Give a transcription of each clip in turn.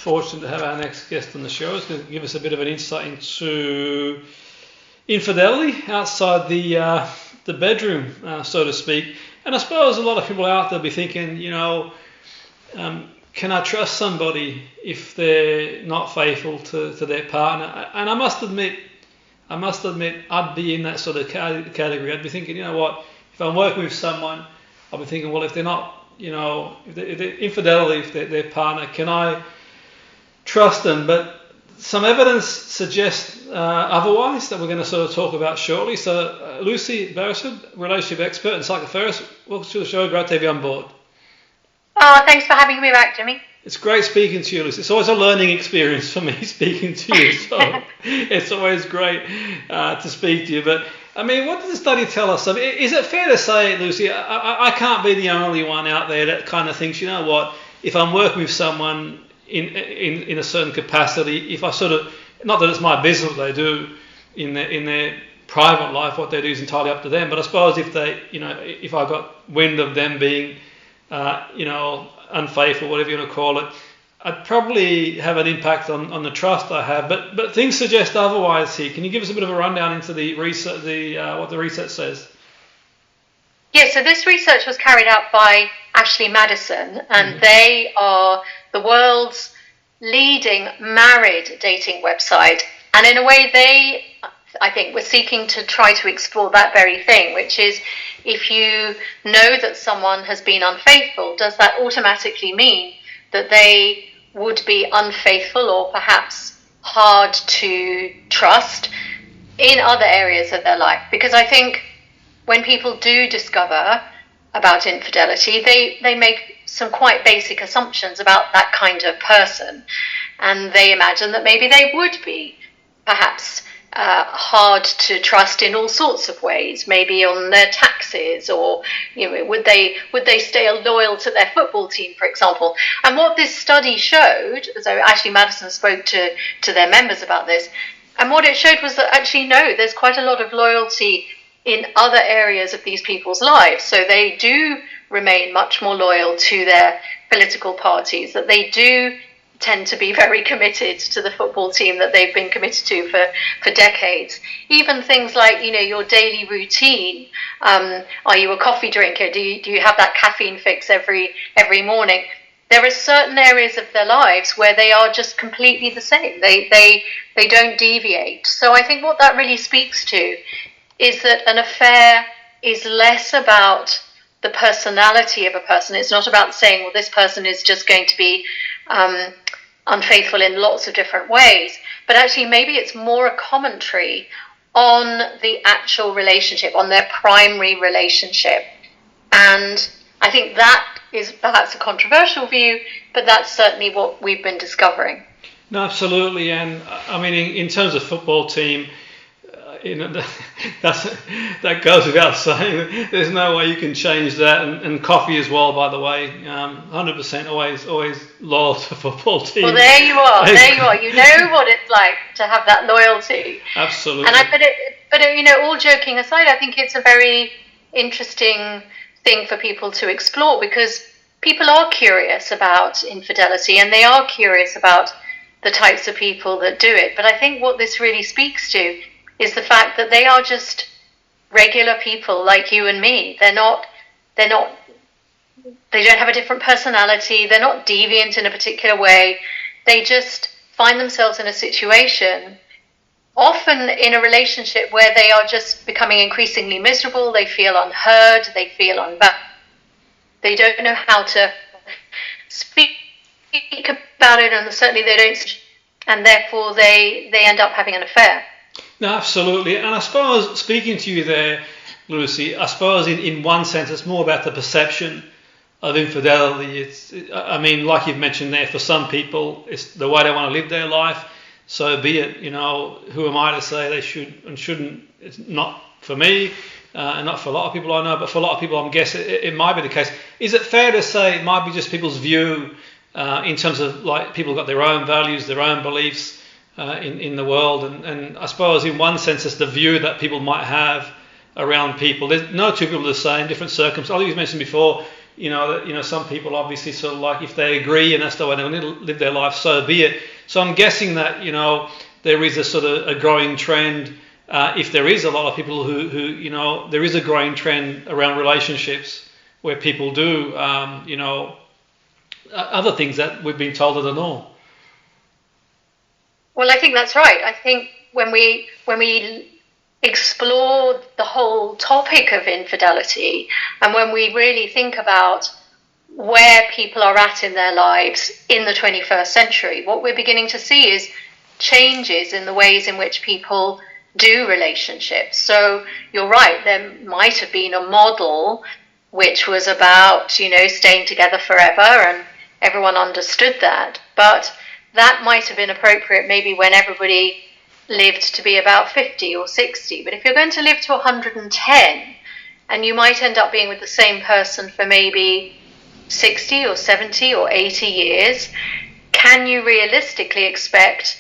fortunate to have our next guest on the show. He's going to give us a bit of an insight into infidelity outside the bedroom, so to speak. And I suppose a lot of people out there will be thinking, can I trust somebody if they're not faithful to their partner? And I must admit, I'd be in that sort of category. I'd be thinking, you know what, if I'm working with someone, I'll be thinking, well, if they're not, if they're infidelity, if they're their partner, can I trust them? But some evidence suggests otherwise, that we're going to sort of talk about shortly. So Lucy Beresford, relationship expert and psychotherapist, welcome to the show. Great to have you on board. Oh, thanks for having me back, Jimmy. It's great speaking to you, Lucy. It's always a learning experience for me speaking to you, so it's always great to speak to you. But I mean, what does the study tell us? I mean, is it fair to say, Lucy, I can't be the only one out there that kind of thinks, you know what, if I'm working with someone in a certain capacity, if I sort of, not that it's my business what they do in their private life, what they do is entirely up to them. But I suppose if they, if I got wind of them being, unfaithful, whatever you want to call it, I'd probably have an impact on the trust I have. But things suggest otherwise here. Can you give us a bit of a rundown into the research, what the research says? Yeah, so this research was carried out by Ashley Madison, and they are the world's leading married dating website. And in a way, they, I think, were seeking to try to explore that very thing, which is, if you know that someone has been unfaithful, does that automatically mean that they would be unfaithful or perhaps hard to trust in other areas of their life? Because I think when people do discover about infidelity, they make some quite basic assumptions about that kind of person. And they imagine that maybe they would be perhaps hard to trust in all sorts of ways, maybe on their taxes, or would they stay loyal to their football team, for example. And what this study showed, so Ashley Madison spoke to their members about this, and what it showed was that actually no, there's quite a lot of loyalty in other areas of these people's lives. So they do remain much more loyal to their political parties, that they do tend to be very committed to the football team that they've been committed to for decades. Even things like, your daily routine. Are you a coffee drinker? Do you have that caffeine fix every morning? There are certain areas of their lives where they are just completely the same. They don't deviate. So I think what that really speaks to is that an affair is less about the personality of a person. It's not about saying, well, this person is just going to be unfaithful in lots of different ways, but actually maybe it's more a commentary on the actual relationship, on their primary relationship. And I think that is perhaps a controversial view, but that's certainly what we've been discovering. No, absolutely. And I mean, in terms of football team, that goes without saying. There's no way you can change that. And coffee as well, by the way. 100% always loyal to football team. Well, there you are. You know what it's like to have that loyalty. Absolutely. And all joking aside, I think it's a very interesting thing for people to explore, because people are curious about infidelity and they are curious about the types of people that do it. But I think what this really speaks to is the fact that they are just regular people like you and me. They don't have a different personality. They're not deviant in a particular way. They just find themselves in a situation, often in a relationship, where they are just becoming increasingly miserable. They feel unheard. They feel unvalued. They don't know how to speak about it, and certainly they don't, and therefore they end up having an affair. No, absolutely. And I suppose, speaking to you there, Lucy, I suppose in one sense it's more about the perception of infidelity. I mean, like you've mentioned there, for some people it's the way they want to live their life. So be it, who am I to say they should and shouldn't? It's not for me, and not for a lot of people I know, but for a lot of people I'm guessing it might be the case. Is it fair to say it might be just people's view in terms of, like, people got their own values, their own beliefs in the world, and I suppose in one sense it's the view that people might have around people. There's no two people are the same, different circumstances. Like you mentioned before, some people obviously sort of like, if they agree and that's the way they want to live their life, so be it. So I'm guessing that, there is a sort of a growing trend, if there is a lot of people who there is a growing trend around relationships where people do, other things that we've been told are the norm. Well, I think that's right. I think when we explore the whole topic of infidelity, and when we really think about where people are at in their lives in the 21st century, what we're beginning to see is changes in the ways in which people do relationships. So you're right, there might have been a model which was about, staying together forever, and everyone understood that. But that might have been appropriate maybe when everybody lived to be about 50 or 60. But if you're going to live to 110, and you might end up being with the same person for maybe 60 or 70 or 80 years, can you realistically expect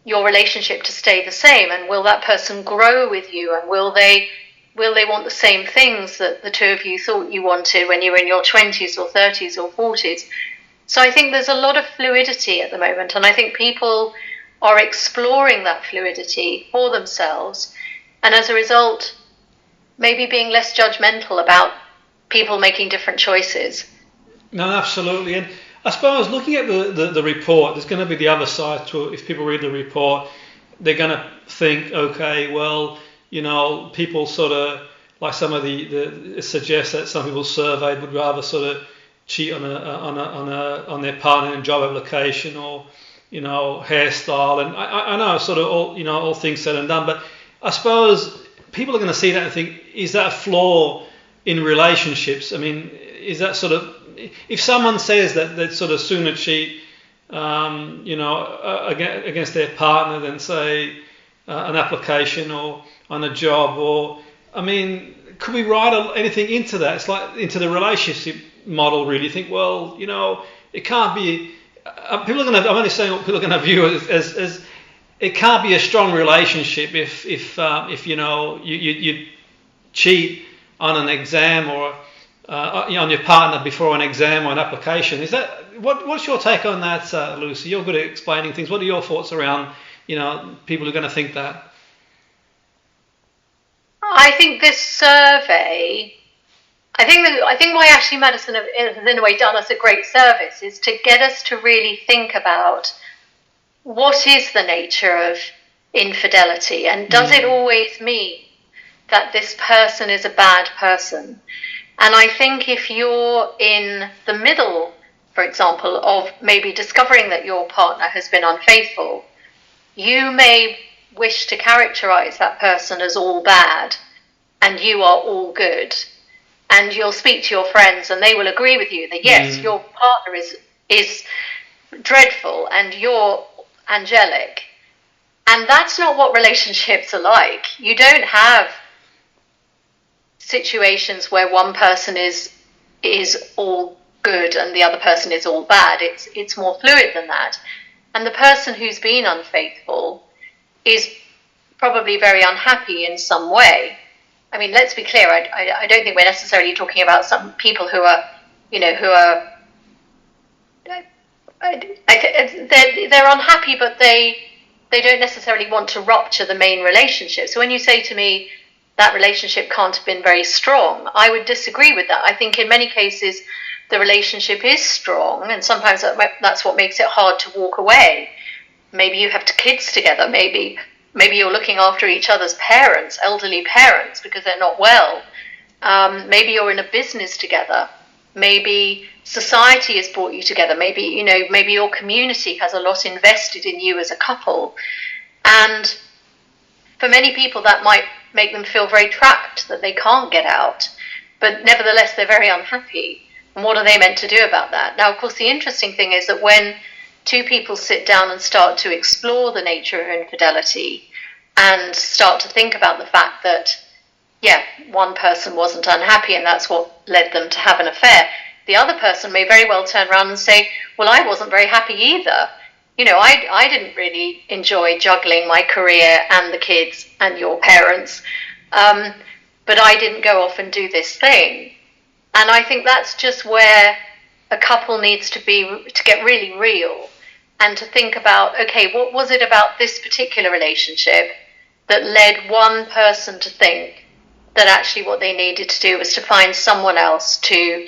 your relationship to stay the same? And will that person grow with you? And will they want the same things that the two of you thought you wanted when you were in your 20s or 30s or 40s? So I think there's a lot of fluidity at the moment, and I think people are exploring that fluidity for themselves, and as a result, maybe being less judgmental about people making different choices. No, absolutely. And I suppose looking at the report, there's going to be the other side to it. If people read the report, they're going to think, okay, well, people sort of, like some of it suggests that some people surveyed would rather sort of cheat on their partner in job application or hairstyle, and I know sort of all things said and done, but I suppose people are going to see that and think, is that a flaw in relationships? I mean, is that sort of, if someone says that they'd sort of sooner cheat against their partner than say an application or on a job, or I mean, could we write anything into that? It's like into the relationship model, really. You think, well, it can't be. People are going to. I'm only saying what people are going to view it as it can't be a strong relationship if you cheat on an exam or on your partner before an exam or an application. Is that what's your take on that, Lucy? You're good at explaining things. What are your thoughts around people are going to think that? I think this survey, I think why Ashley Madison has in a way done us a great service is to get us to really think about what is the nature of infidelity, and does it always mean that this person is a bad person? And I think if you're in the middle, for example, of maybe discovering that your partner has been unfaithful, you may wish to characterize that person as all bad and you are all good. And you'll speak to your friends and they will agree with you that yes, your partner is dreadful and you're angelic. And that's not what relationships are like. You don't have situations where one person is all good and the other person is all bad. It's more fluid than that. And the person who's been unfaithful is probably very unhappy in some way. I mean, let's be clear. I don't think we're necessarily talking about some people who are, they're unhappy, but they don't necessarily want to rupture the main relationship. So when you say to me that relationship can't have been very strong, I would disagree with that. I think in many cases the relationship is strong, and sometimes that's what makes it hard to walk away. Maybe you have kids together. Maybe you're looking after each other's parents, elderly parents, because they're not well. Maybe you're in a business together. Maybe society has brought you together. Maybe your community has a lot invested in you as a couple. And for many people, that might make them feel very trapped, that they can't get out. But nevertheless, they're very unhappy. And what are they meant to do about that? Now, of course, the interesting thing is that when two people sit down and start to explore the nature of infidelity and start to think about the fact that, one person wasn't unhappy and that's what led them to have an affair, the other person may very well turn around and say, well, I wasn't very happy either. I didn't really enjoy juggling my career and the kids and your parents, but I didn't go off and do this thing. And I think that's just where a couple needs to get really real and to think about, okay, what was it about this particular relationship that led one person to think that actually what they needed to do was to find someone else to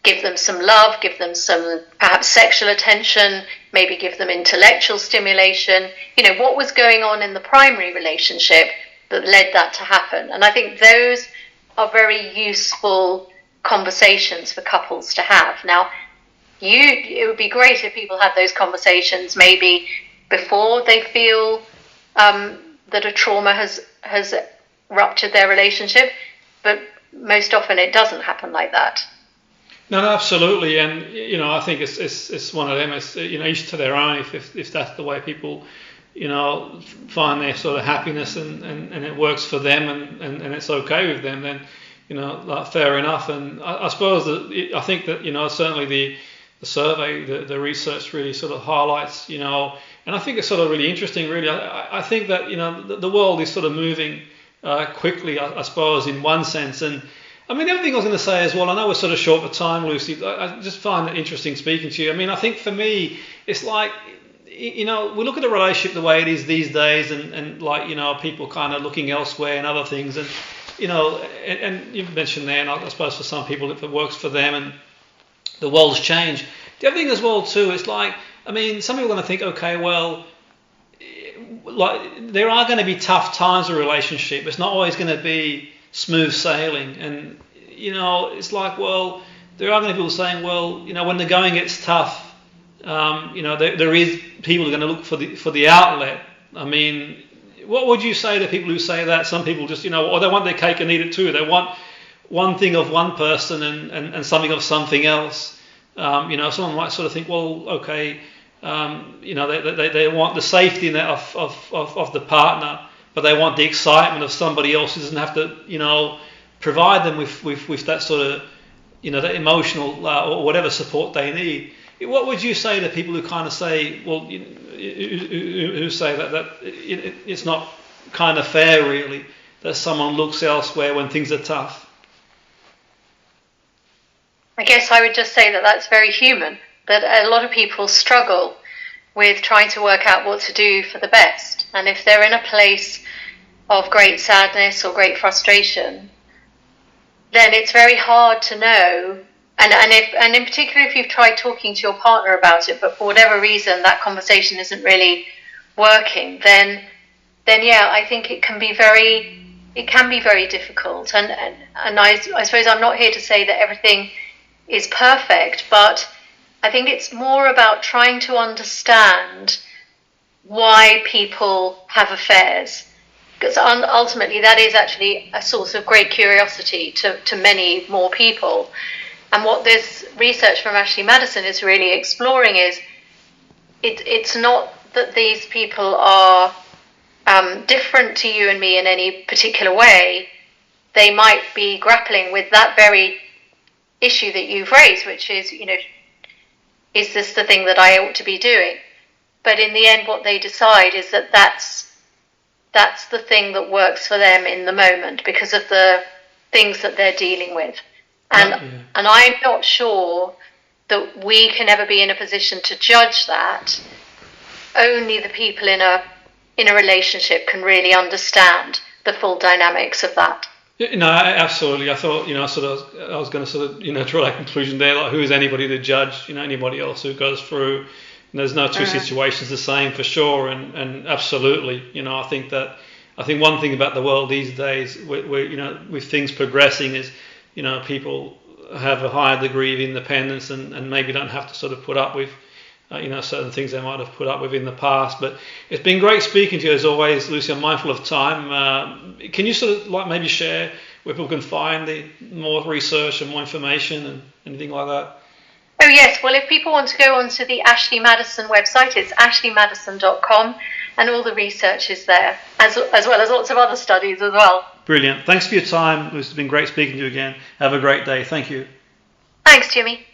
give them some love, give them some perhaps sexual attention, maybe give them intellectual stimulation. What was going on in the primary relationship that led that to happen? And I think those are very useful conversations for couples to have. Now, it would be great if people had those conversations maybe before they feel that a trauma has ruptured their relationship, but most often it doesn't happen like that. No, absolutely, and I think it's one of them. It's each to their own. If that's the way people find their sort of happiness and it works for them and it's okay with them, then fair enough. And I suppose I think that certainly the survey, the research really sort of highlights and I think it's sort of really interesting. Really, I think that the world is sort of moving quickly, I suppose, in one sense. And I mean, everything I was going to say as well, I know we're sort of short for time, Lucy. I just find it interesting speaking to you. I mean, I think for me, it's like, we look at the relationship the way it is these days and like, people kind of looking elsewhere and other things. And, and you've mentioned there, and I suppose for some people, if it works for them and the world's changed. The other thing as well, too, it's like, I mean, some people are going to think, okay, well, like there are going to be tough times in a relationship. It's not always going to be smooth sailing, and it's like, well, there are going to be people saying, well, when the going gets tough, there is people who are going to look for the outlet. I mean, what would you say to people who say that? Some people just or they want their cake and eat it too. They want one thing of one person and something of something else. Someone might sort of think, well, okay, they want the safety of the partner, but they want the excitement of somebody else who doesn't have to, provide them with that sort of, that emotional or whatever support they need. What would you say to people who kind of say, well, who say that it's not kind of fair, really, that someone looks elsewhere when things are tough? I guess I would just say that that's very human, that a lot of people struggle with trying to work out what to do for the best. And if they're in a place of great sadness or great frustration, then it's very hard to know. And in particular, if you've tried talking to your partner about it, but for whatever reason that conversation isn't really working, then yeah, I think it can be very difficult. And I suppose I'm not here to say that everything is perfect, but I think it's more about trying to understand why people have affairs, because ultimately that is actually a source of great curiosity to many more people. And what this research from Ashley Madison is really exploring is it's not that these people are different to you and me in any particular way. They might be grappling with that very issue that you've raised, which is, is this the thing that I ought to be doing? But in the end, what they decide is that that's the thing that works for them in the moment because of the things that they're dealing with. And I'm not sure that we can ever be in a position to judge that. Only the people in a relationship can really understand the full dynamics of that. No, absolutely. I thought, I was going to sort of, draw that conclusion there. Like, who is anybody to judge? Anybody else who goes through? And there's no two situations the same for sure. And absolutely, I think one thing about the world these days, with things progressing, is, people have a higher degree of independence and maybe don't have to sort of put up with, certain things they might have put up with in the past. But it's been great speaking to you as always, Lucy. I'm mindful of time. Can you sort of like maybe share where people can find the more research and more information and anything like that? Oh yes, well if people want to go onto the Ashley Madison website, it's ashleymadison.com, and all the research is there, as well as lots of other studies as well. Brilliant. Thanks for your time, Lucy. It's been great speaking to you again. Have a great day. Thank you. Thanks, Jimmy.